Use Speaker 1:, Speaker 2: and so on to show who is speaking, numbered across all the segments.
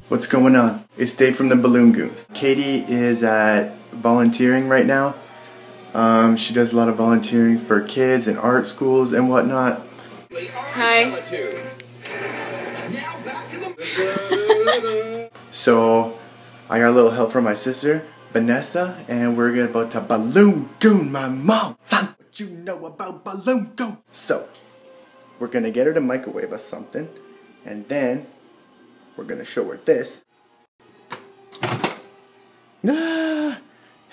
Speaker 1: What's going on? It's Dave from the Balloon Goons. Katie is at volunteering right now. She does a lot of volunteering for kids and art schools and whatnot.
Speaker 2: Hi.
Speaker 1: So I got a little help from my sister, Vanessa, and we're about to Balloon Goon my mom. Son, what you know about Balloon Goon? So we're gonna get her to microwave us something, and then we're gonna show her this. Head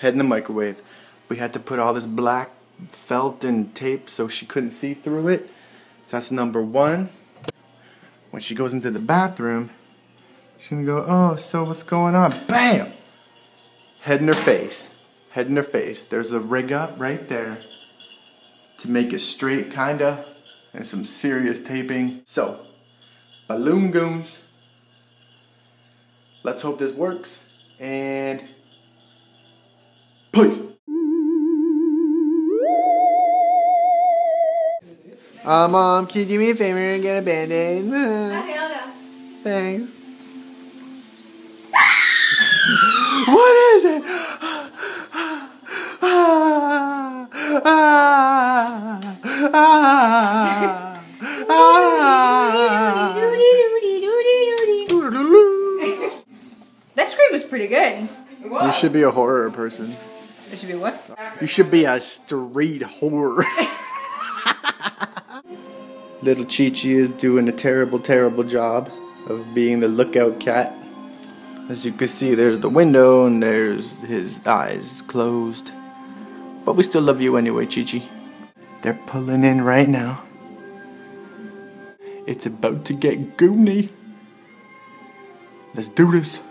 Speaker 1: in the microwave. We had to put all this black felt and tape so she couldn't see through it. That's number one. When she goes into the bathroom, she's gonna go, oh, so what's going on? Bam! Head in her face. Head in her face. There's a rig up right there to make it straight, kinda, and some serious taping. So, Balloon Goons. Let's hope this works, and peace. Mom, can you do me a favor and get a Band-Aid?
Speaker 2: Okay, I'll go.
Speaker 1: Thanks. What is it?
Speaker 2: That scream was pretty good.
Speaker 1: You should be a horror person.
Speaker 2: It should be what?
Speaker 1: You should be a street horror. Little Chi-Chi is doing a terrible, terrible job of being the lookout cat. As you can see, there's the window and there's his eyes closed. But we still love you anyway, Chi-Chi. They're pulling in right now. It's about to get goony. Let's do this.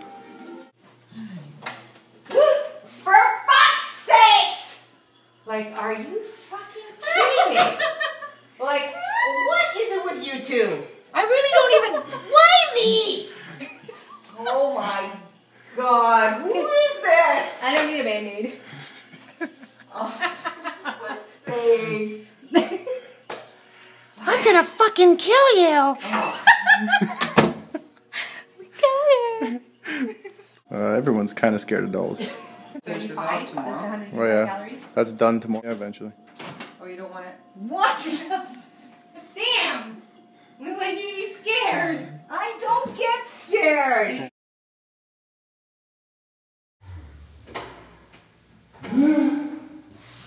Speaker 3: For fuck's sakes! Like, are you fucking kidding me? Like, what is it with you two? I really don't even... Why me? Oh my god, who is this?
Speaker 2: I don't need a Band-Aid.
Speaker 3: Oh, for fuck's sakes.
Speaker 1: I'm gonna fucking kill you! Everyone's kind of scared of dolls.
Speaker 3: Finish this off tomorrow.
Speaker 1: Oh yeah, that's done tomorrow. Yeah, eventually.
Speaker 3: Oh, you don't want it? What?
Speaker 2: Damn! We want you to be scared.
Speaker 3: I don't get scared.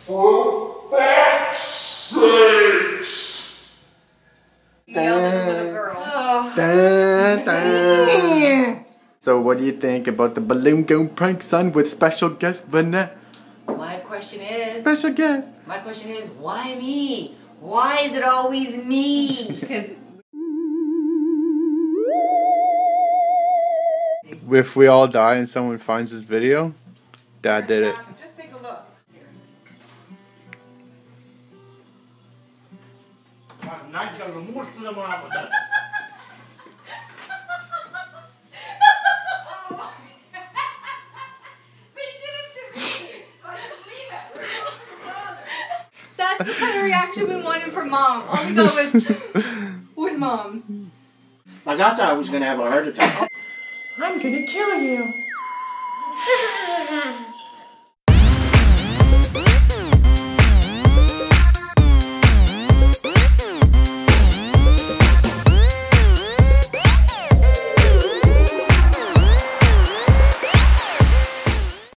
Speaker 4: For fuck's sakes!
Speaker 2: You yelled at the little girl.
Speaker 1: Dun, dun. So what do you think about the Balloon Goon prank son with special guest Vanessa?
Speaker 3: My question is...
Speaker 1: Special guest.
Speaker 3: My question is, why me? Why is it always me?
Speaker 2: Because
Speaker 1: If we all die and someone finds this video, Dad did it.
Speaker 3: Just take a look.
Speaker 2: that's the kind of reaction we wanted from Mom. All we got was, where's Mom?
Speaker 5: Like, I thought I was going to have a heart attack.
Speaker 3: I'm gonna kill you.